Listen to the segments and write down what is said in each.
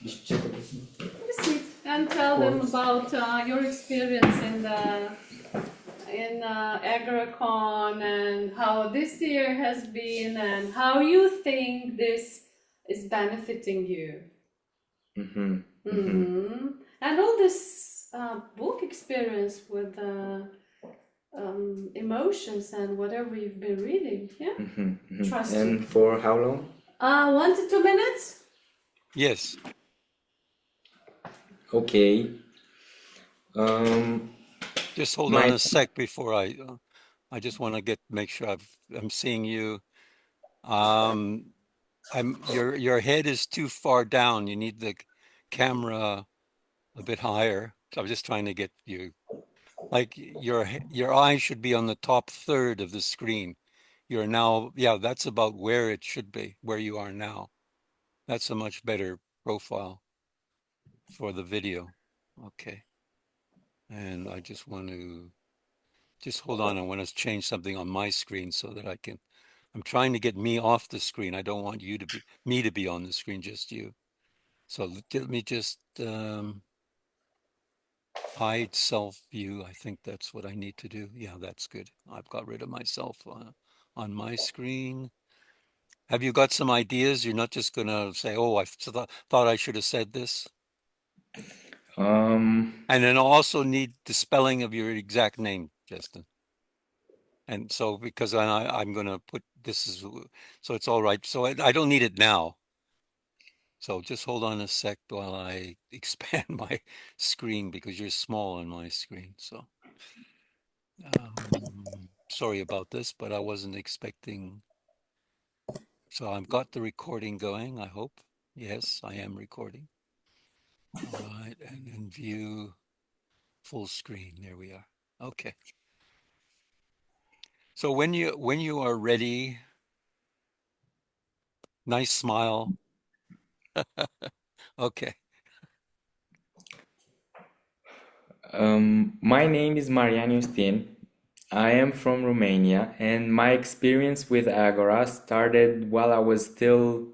Sit and tell them about your experience in AgroCon and how this year has been and how you think this is benefiting you. And all this book experience with emotions and whatever you've been reading, yeah? Trust you. And for how long? 1 to 2 minutes? Yes. Okay. Just hold on a sec before I just want to make sure I'm seeing you. Your head is too far down. You need the camera a bit higher. So I'm just trying to get you, like your eye should be on the top third of the screen. You're now, yeah, that's about where it should be, where you are now. That's a much better profile for the video. Okay. And I just want to just hold on. I want to change something on my screen so that I'm trying to get me off the screen. I don't want me to be on the screen, just you. So let me just hide self view. I think that's what I need to do. Yeah, that's good. I've got rid of myself on my screen. Have you got some ideas? You're not just going to say, oh, I thought I should have said this. And then I also need the spelling of your exact name, Justin. And so because I'm going to put so it's all right. So I don't need it now. So just hold on a sec while I expand my screen because you're small on my screen. So sorry about this, but I wasn't expecting. So I've got the recording going, I hope. Yes, I am recording. All right, and then view full screen. There we are. Okay. So when you are ready, nice smile. Okay. My name is Yustin. I am from Romania, and my experience with Agora started while I was still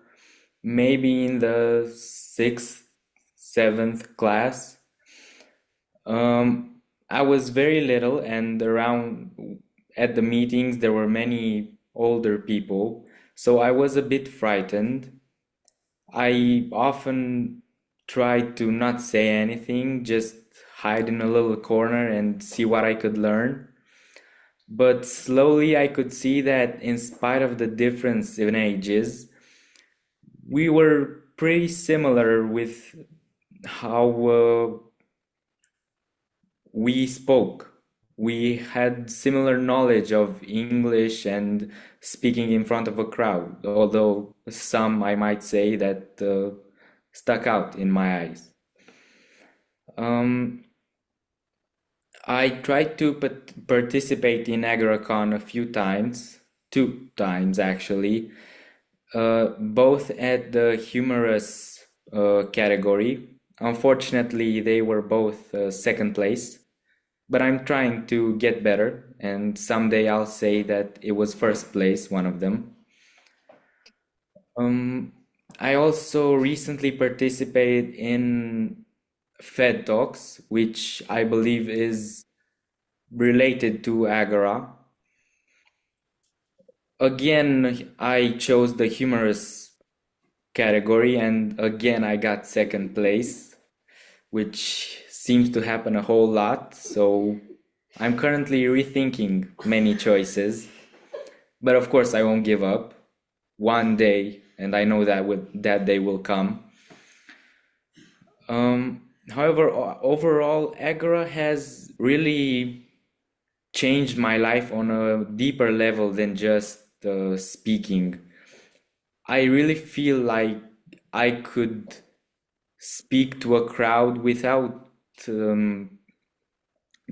maybe in the 6th, 7th class. I was very little, and around at the meetings there were many older people, so I was a bit frightened. I often tried to not say anything, just hide in a little corner and see what I could learn. But slowly I could see that in spite of the difference in ages, we were pretty similar with how we spoke. We had similar knowledge of English and speaking in front of a crowd, although some I might say that stuck out in my eyes. I tried to participate in AgroCon a few times, 2 times actually, both at the humorous category. Unfortunately, they were both second place, but I'm trying to get better, and someday I'll say that it was first place, one of them. I also recently participated in Fed Talks, which I believe is related to Agora. Again, I chose the humorous category, and again I got second place, which seems to happen a whole lot. So I'm currently rethinking many choices, but of course I won't give up. One day, and I know that day will come. However, overall, Agora has really changed my life on a deeper level than just speaking. I really feel like I could speak to a crowd without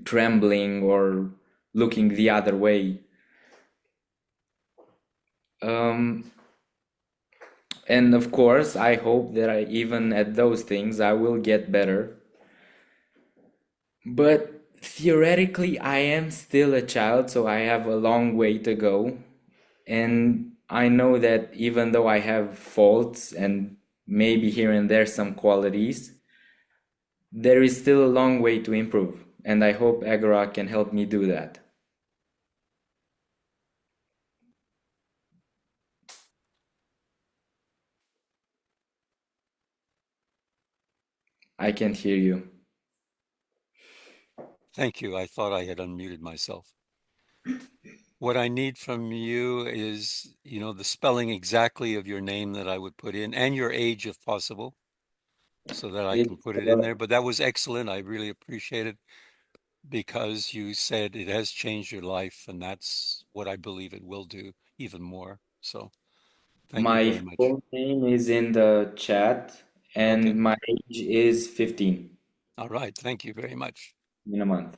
trembling or looking the other way. And of course, I hope that even at those things, I will get better. But theoretically, I am still a child, so I have a long way to go. And I know that even though I have faults and maybe here and there some qualities. There is still a long way to improve, and I hope Agora can help me do that. I can't hear you. Thank you. I thought I had unmuted myself. What I need from you is, the spelling exactly of your name that I would put in, and your age if possible, so that I It's can put it in there. But that was excellent. I really appreciate it because you said it has changed your life, and that's what I believe it will do even more. So thank you my very much. full name is in the chat, and Okay. my age is 15 All right. Thank you very much. in a month.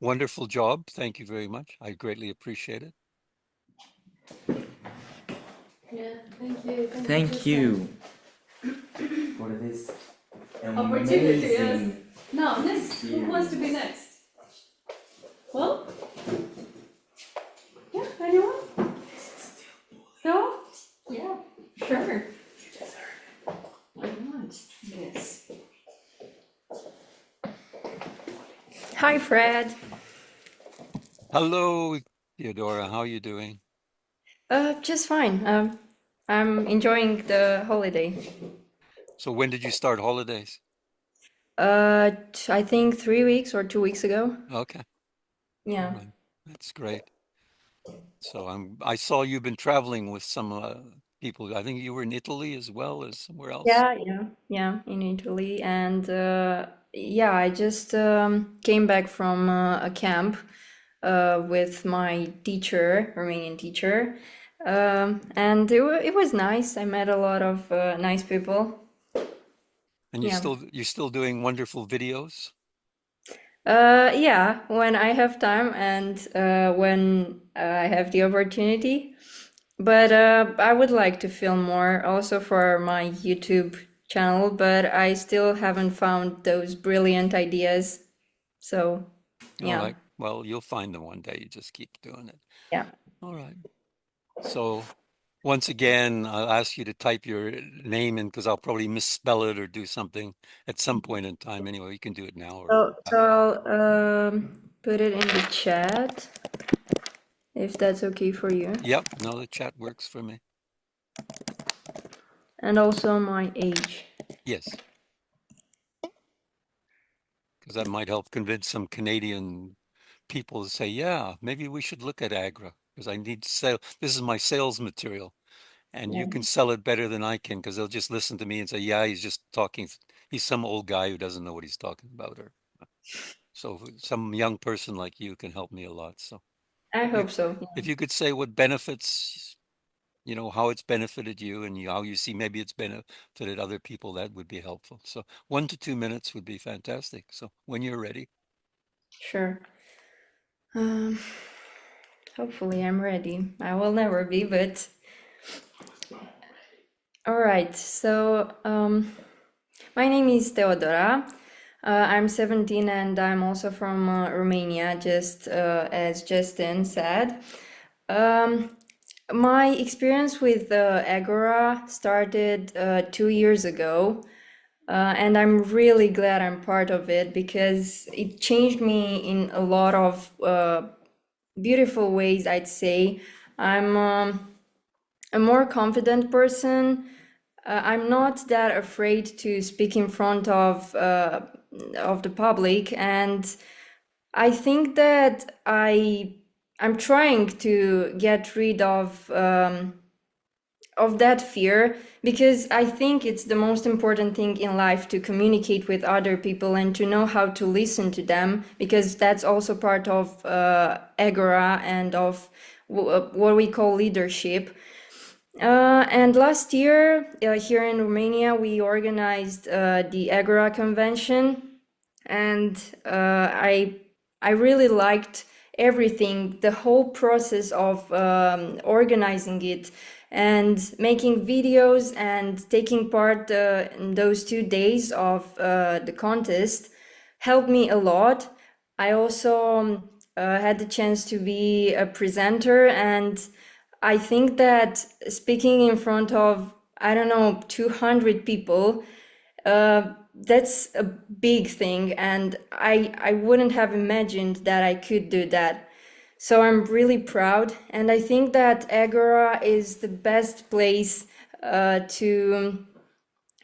Wonderful job. Thank you very much. I greatly appreciate it. Yeah, thank you. Thank you for this Opportunity, yes. amazing Now, next, who wants to be next? Well? Yeah, anyone? No? Yeah, sure. Why not? Yes. Hi, Fred. Hello, Teodora. How are you doing? Just fine. I'm enjoying the holiday. So when did you start holidays? I think 3 weeks or 2 weeks ago. Okay. All Yeah. right. That's great. So I saw you've been traveling with some people. I think you were in Italy as well as somewhere else. Yeah, in Italy. And yeah, I just came back from a camp with my teacher, Romanian teacher. And it was nice. I met a lot of nice people. And Yeah. you're still doing wonderful videos? Yeah, when I have time and when I have the opportunity. But I would like to film more also for my YouTube channel, but I still haven't found those brilliant ideas. So, All yeah, right. Well, you'll find them one day. You just keep doing it. yeah, All right. So once again, I'll ask you to type your name in because I'll probably misspell it or do something at some point in time. Anyway, you can do it now or So I'll put it in the chat if that's okay for you. Yep. No, the chat works for me. And also my age. Yes. Because that might help convince some Canadian people to say, yeah, maybe we should look at Agra because I need sale. This is my sales material. And you Yeah. can sell it better than I can because they'll just listen to me and say, yeah, he's just talking. He's some old guy who doesn't know what he's talking about. Or so some young person like you can help me a lot. So I you, hope so. if you could say what benefits, how it's benefited you and how you see maybe it's benefited other people, that would be helpful. So 1 to 2 minutes would be fantastic. So when you're ready. Sure. Um, Hopefully I'm ready. I will never be, but all right. So, my name is Teodora. I'm 17 and I'm also from Romania, just as Justin said. My experience with Agora started 2 years ago, and I'm really glad I'm part of it because it changed me in a lot of beautiful ways, I'd say. I'm a more confident person. I'm not that afraid to speak in front of the public, and I think that I'm trying to get rid of that fear because I think it's the most important thing in life to communicate with other people and to know how to listen to them because that's also part of Agora and of what we call leadership. And last year, here in Romania, we organized the Agora convention, and I really liked everything, the whole process of organizing it and making videos and taking part in those 2 days of the contest helped me a lot. I also had the chance to be a presenter, and I think that speaking in front of I don't know, 200 people, that's a big thing, and I wouldn't have imagined that I could do that. So I'm really proud, and I think that Agora is the best place to,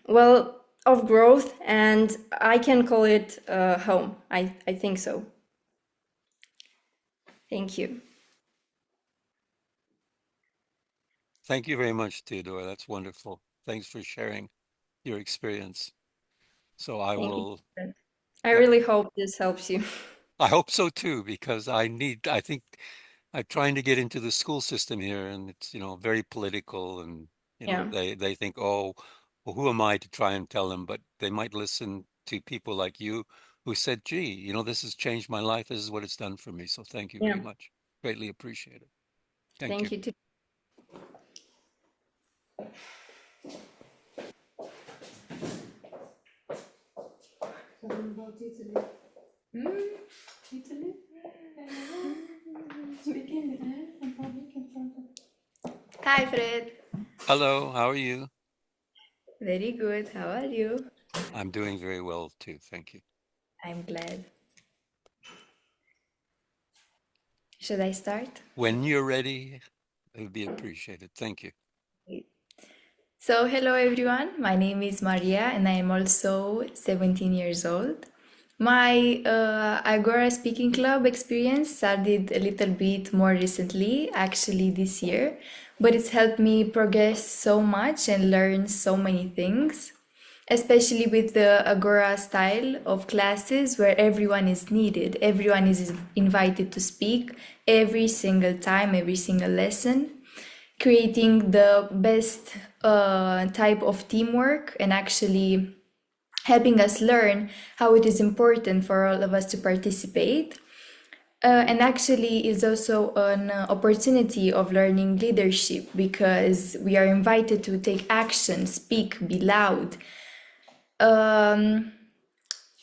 well, of growth, and I can call it home. I think so. Thank you. Thank you very much, Teodora. That's wonderful. Thanks for sharing your experience. So I Thank you. will, I yep. really hope this helps you. I hope so too, because I think I'm trying to get into the school system here, and it's, very political, and, Yeah. they think, oh, well, who am I to try and tell them? But they might listen to people like you who said, gee, this has changed my life. This is what it's done for me. So thank you Yeah. very much. Greatly appreciate it. Thank you. Thank you too. Talking about Italy. Italy? Speaking in public in front of. Hi, Fred. Hello, how are you? Very good. How are you? I'm doing very well too. Thank you. I'm glad. Should I start? When you're ready, it would be appreciated. Thank you. So, hello everyone. My name is Maria and I am also 17 years old. My Agora Speaking Club experience started a little bit more recently, actually this year, but it's helped me progress so much and learn so many things, especially with the Agora style of classes where everyone is needed, everyone is invited to speak every single time, every single lesson, creating the best type of teamwork and actually helping us learn how it is important for all of us to participate. And actually is also an opportunity of learning leadership because we are invited to take action, speak, be loud.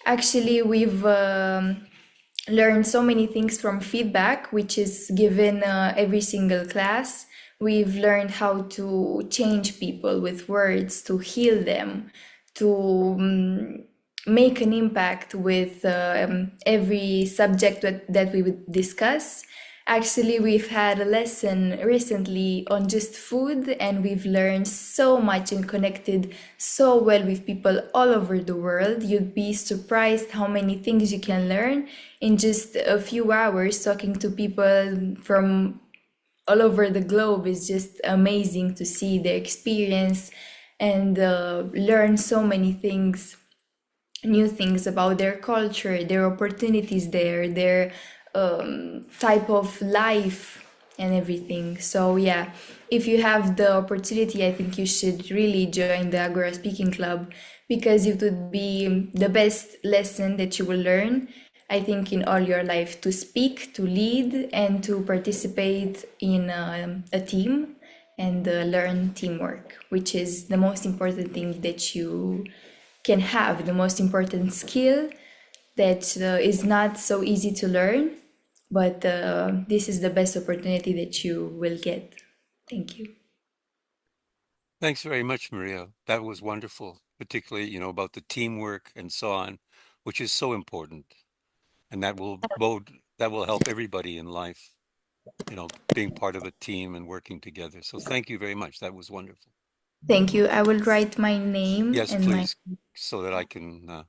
Actually, we've learned so many things from feedback, which is given every single class. We've learned how to change people with words, to heal them, to make an impact with every subject that we would discuss. Actually, we've had a lesson recently on just food, and we've learned so much and connected so well with people all over the world. You'd be surprised how many things you can learn in just a few hours talking to people from all over the globe. Is just amazing to see their experience and learn so many things, new things about their culture, their opportunities there, their type of life and everything. So yeah, if you have the opportunity, I think you should really join the Agora Speaking Club because it would be the best lesson that you will learn, I think, in all your life, to speak, to lead, and to participate in a team and learn teamwork, which is the most important thing that you can have, the most important skill that is not so easy to learn, but this is the best opportunity that you will get. Thank you. Thanks very much, Maria. That was wonderful, particularly, about the teamwork and so on, which is so important. And that will help everybody in life, being part of a team and working together. So thank you very much. That was wonderful. Thank you. I will write my name Yes, and my. please, so that I can,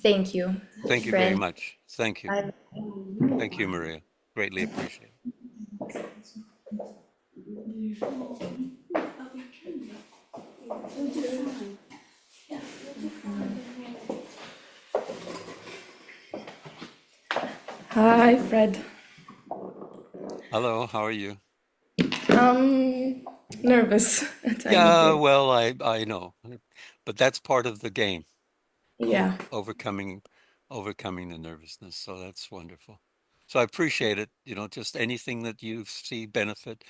Thank you, thank you very Fred. much. Thank you. I- Thank you, Maria. Greatly appreciate it. Hi, Fred. Hello, how are you? Nervous a tiny Yeah, bit. well, I know, but that's part of the game. Yeah. Overcoming the nervousness. So that's wonderful. So I appreciate it. Just anything that you see benefit.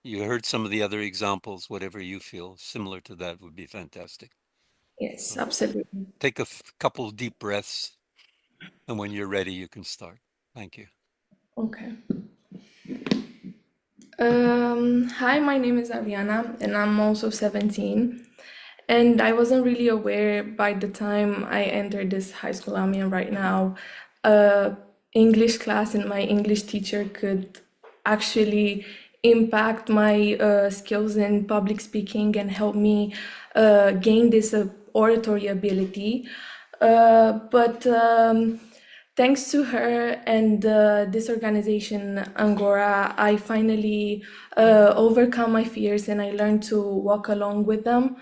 You heard some of the other examples, whatever you feel similar to that would be fantastic. Yes, So absolutely. take a couple deep breaths, and when you're ready, you can start. Thank you. Okay. Hi, my name is Ariana, and I'm also 17. And I wasn't really aware by the time I entered this high school I'm in right now. English class and my English teacher could actually impact my skills in public speaking and help me gain this oratory ability. But thanks to her and this organization, Angora, I finally overcome my fears and I learned to walk along with them,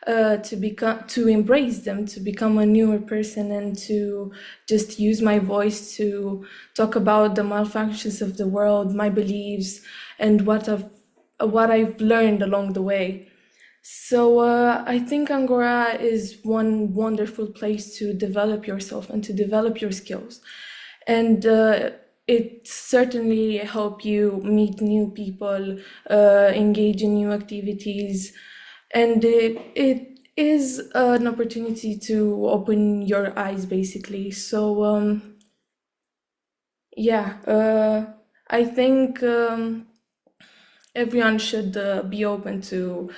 to embrace them, to become a newer person, and to just use my voice to talk about the malfunctions of the world, my beliefs, and what I've learned along the way. So I think Angora is one wonderful place to develop yourself and to develop your skills. And it certainly help you meet new people, engage in new activities, and it is an opportunity to open your eyes, basically. So I think everyone should be open to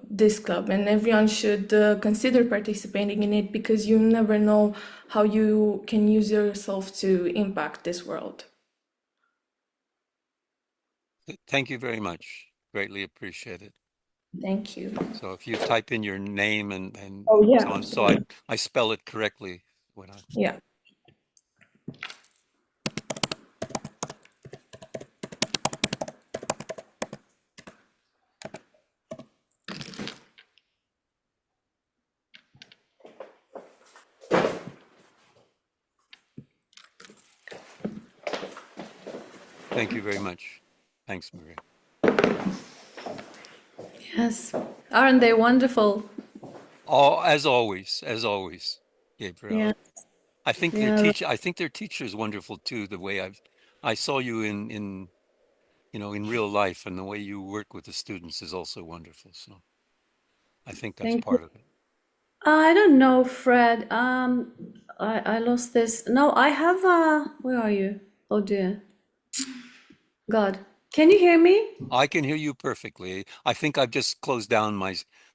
this club, and everyone should consider participating in it, because you never know how you can use yourself to impact this world. Thank you very much. Greatly appreciate it. Thank you. So if you type in your name and Oh, yeah. so on, so I spell it correctly when I. Yeah. Thank you very much. Thanks, Maria. Yes. Aren't they wonderful? Oh, as always, Gabriel. Yeah. I think Yeah. their teacher is wonderful too. The way I saw you in in real life, and the way you work with the students is also wonderful. So I think that's Thank you. part of it. I don't know, Fred. I lost this. No, I have where are you? Oh dear. God. Can you hear me? I can hear you perfectly. I think I've just closed down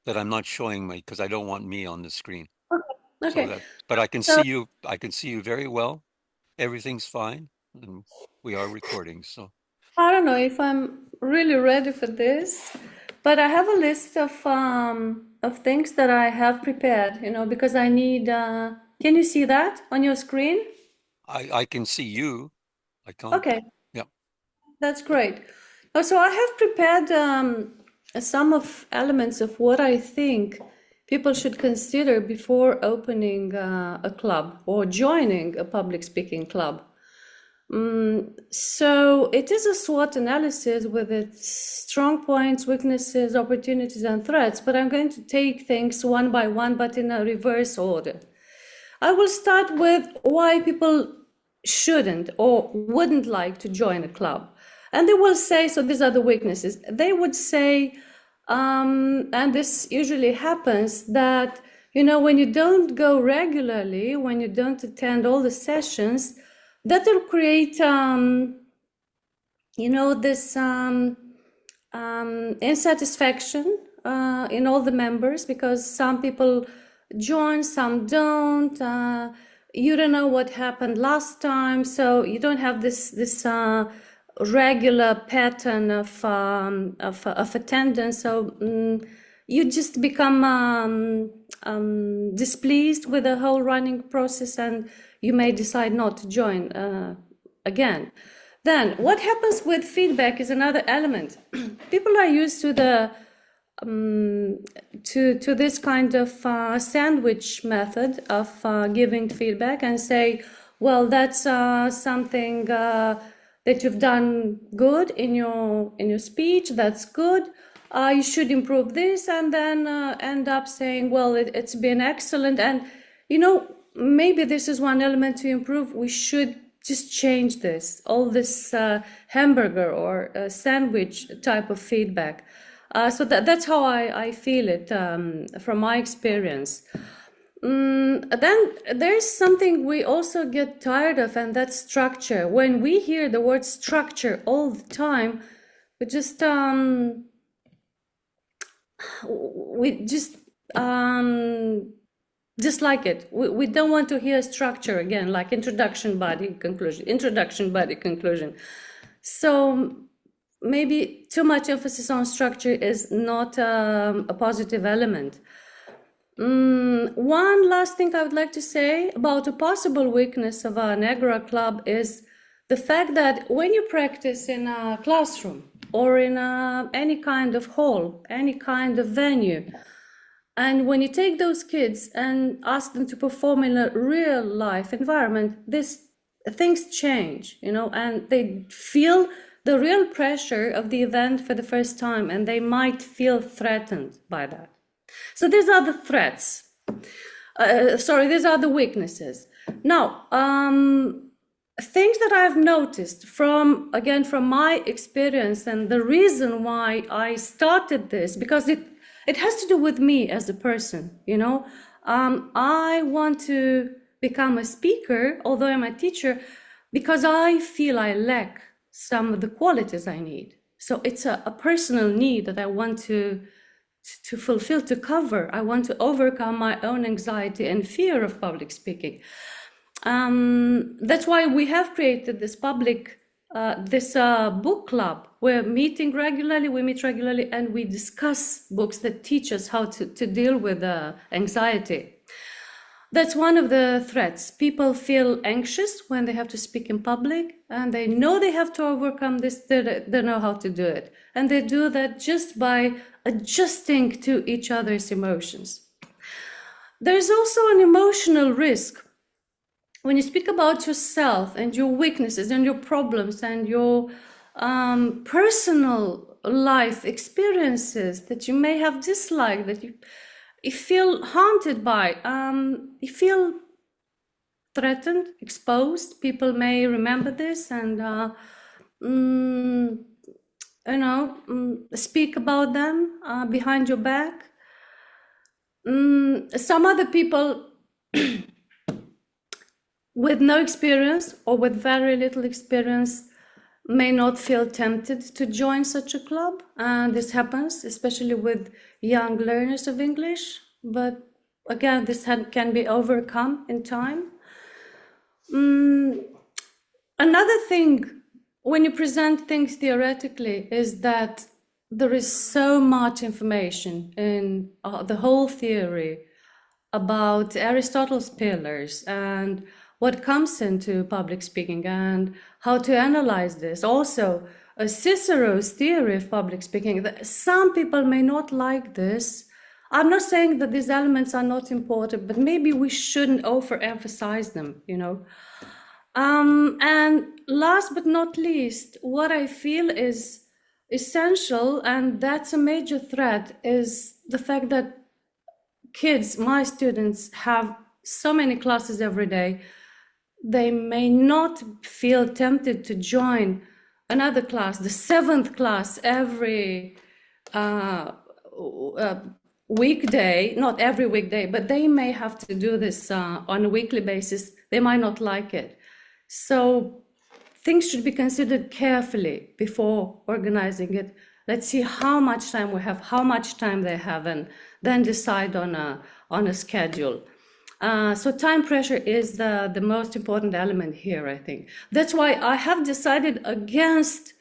that I'm not showing because I don't want me on the screen. So Okay. but I can So see you. I can see you very well. Everything's fine, and we are recording. So I don't know if I'm really ready for this, but I have a list of things that I have prepared, because I need can you see that on your screen? I can see you. I can't. Okay. Yeah. That's great. So I have prepared some of elements of what I think people should consider before opening a club or joining a public speaking club. So it is a SWOT analysis with its strong points, weaknesses, opportunities, and threats, but I'm going to take things one by one, but in a reverse order. I will start with why people shouldn't or wouldn't like to join a club. And they will say, so these are the weaknesses. They would say, and this usually happens, that, when you don't go regularly, when you don't attend all the sessions, that will create, this insatisfaction in all the members, because some people join, some don't. You don't know what happened last time, so you don't have this regular pattern of attendance. So you just become displeased with the whole running process, and you may decide not to join again. Then what happens with feedback is another element. People are used to the to this kind of sandwich method of giving feedback, and say, well, that's something that you've done good in your speech. That's good. You should improve this, and then end up saying, well, it's been excellent. And maybe this is one element to improve. We should just change this, all this hamburger or sandwich type of feedback. So that's how I feel it from my experience. Then there's something we also get tired of, and that's structure. When we hear the word structure all the time, we just just like it. We don't want to hear structure again, like introduction, body, conclusion, introduction, body, conclusion. So maybe too much emphasis on structure is not a positive element. One last thing I would like to say about a possible weakness of an Agora club is the fact that when you practice in a classroom or in any kind of hall, any kind of venue, and when you take those kids and ask them to perform in a real life environment, things change, and they feel the real pressure of the event for the first time, and they might feel threatened by that. So these are the threats. These are the weaknesses. Now, things that I've noticed from my experience, and the reason why I started this, because it has to do with me as a person, I want to become a speaker, although I'm a teacher, because I feel I lack some of the qualities I need. So it's a personal need that I want to fulfill, to cover. I want to overcome my own anxiety and fear of public speaking. That's why we have created this book club. We meet regularly, and we discuss books that teach us how to deal with anxiety. That's one of the threats. People feel anxious when they have to speak in public, and they know they have to overcome this. They know how to do it. And they do that just by adjusting to each other's emotions. There's also an emotional risk. When you speak about yourself and your weaknesses and your problems and your personal life experiences that you may have disliked, that you feel haunted by, you feel threatened, exposed. People may remember this and speak about them behind your back. Some other people with no experience or with very little experience may not feel tempted to join such a club. And this happens, especially with young learners of English. But again, this can be overcome in time. Another thing, when you present things theoretically, is that there is so much information in the whole theory about Aristotle's pillars and what comes into public speaking and how to analyze this. Also, Cicero's theory of public speaking. Some people may not like this. I'm not saying that these elements are not important, but maybe we shouldn't overemphasize them, And last but not least, what I feel is essential, and that's a major threat, is the fact that kids, my students, have so many classes every day. They may not feel tempted to join another class, the 7th class, every weekday, not every weekday, but they may have to do this on a weekly basis. They might not like it. So things should be considered carefully before organizing it. Let's see how much time we have, how much time they have, and then decide on a schedule. So time pressure is the most important element here, I think. That's why I have decided against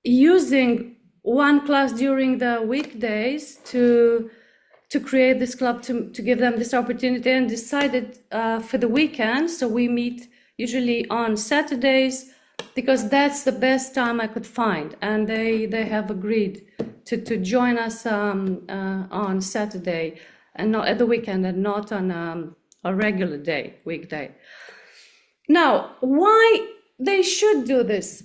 using one class during the weekdays to create this club, to give them this opportunity, and decided for the weekend. So we meet usually on Saturdays, because that's the best time I could find. And they have agreed to join us on Saturday, and not at the weekend, and not on a regular weekday. Now, why they should do this?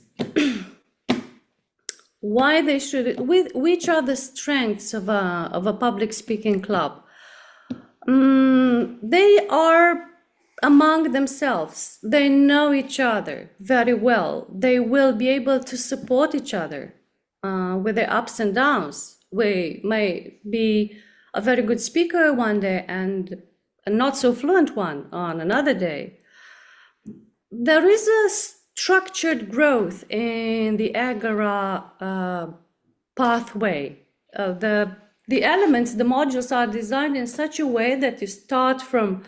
Why they should? Which are the strengths of a public speaking club? They are among themselves. They know each other very well. They will be able to support each other with their ups and downs. We may be a very good speaker one day and a not so fluent one on another day. There is structured growth in the Agora pathway. The elements, the modules are designed in such a way that you start from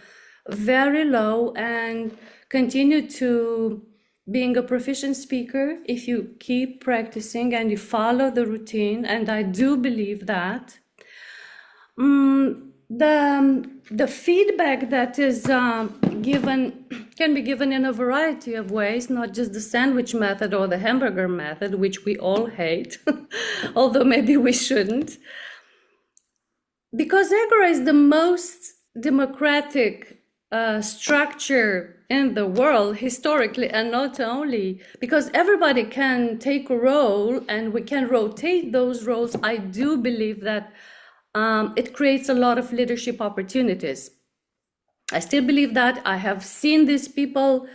very low and continue to being a proficient speaker if you keep practicing and you follow the routine, and I do believe that. The feedback that is given can be given in a variety of ways, not just the sandwich method or the hamburger method, which we all hate, although maybe we shouldn't. Because Agora is the most democratic structure in the world historically, and not only because everybody can take a role and we can rotate those roles, I do believe that it creates a lot of leadership opportunities. I still believe that. I have seen these people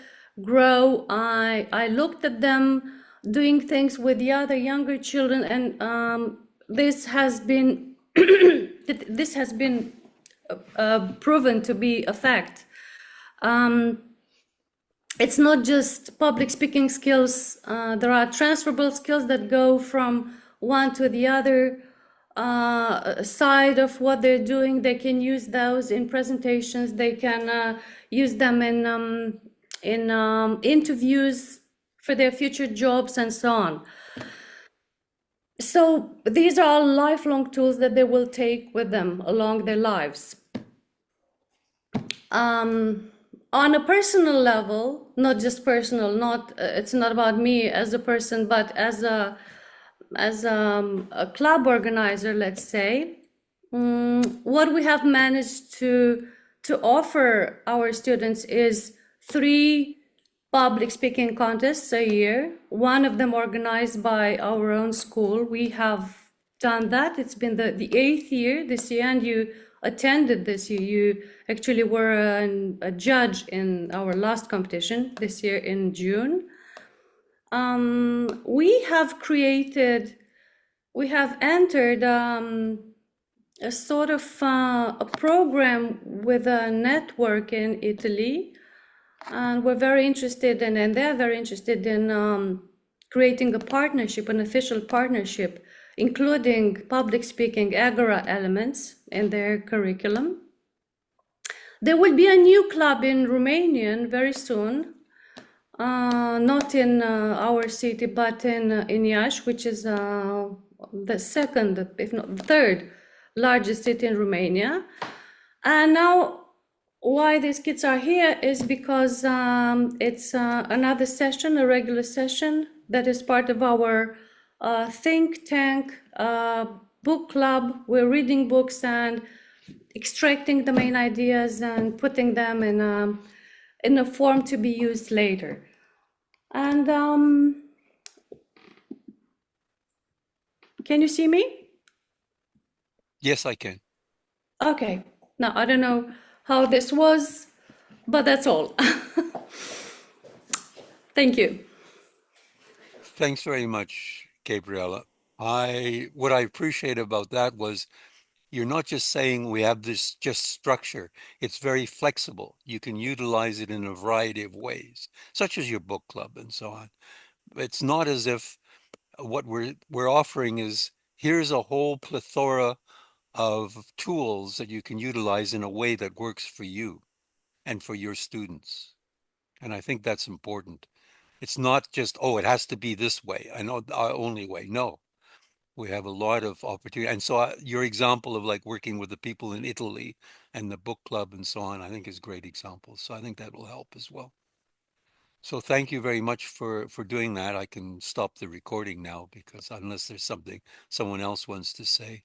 grow. I looked at them doing things with the other younger children, and this has been this has been proven to be a fact. It's not just public speaking skills. There are transferable skills that go from one to the other side of what they're doing. They can use those in presentations. They can use them in interviews for their future jobs and so on. So these are lifelong tools that they will take with them along their lives. On a personal level, not just personal, it's not about me as a person, but as a club organizer, let's say, what we have managed to offer our students is 3 public speaking contests a year, one of them organized by our own school. We have done that. It's been the 8th year this year, and you attended this year. You actually were a judge in our last competition this year in June. We have entered a sort of a program with a network in Italy, and we're very interested in, and they're very interested in creating a partnership, an official partnership, including public speaking Agora elements in their curriculum. There will be a new club in Romania very soon, not in our city, but in Iași, which is the second, if not third largest city in Romania. And now why these kids are here is because it's another session, a regular session that is part of our think tank book club. We're reading books and extracting the main ideas and putting them in a form to be used later. And can you see me? Yes, I can. Okay. Now, I don't know how this was, but that's all. Thank you. Thanks very much, Gabriella. What I appreciate about that was you're not just saying we have this just structure. It's very flexible. You can utilize it in a variety of ways, such as your book club and so on. It's not as if what we're offering is here's a whole plethora of tools that you can utilize in a way that works for you and for your students. And I think that's important. It's not just, oh, it has to be this way. I know our only way. No, we have a lot of opportunity. And so your example of like working with the people in Italy and the book club and so on, I think is great examples. So I think that will help as well. So thank you very much for doing that. I can stop the recording now because unless there's something someone else wants to say.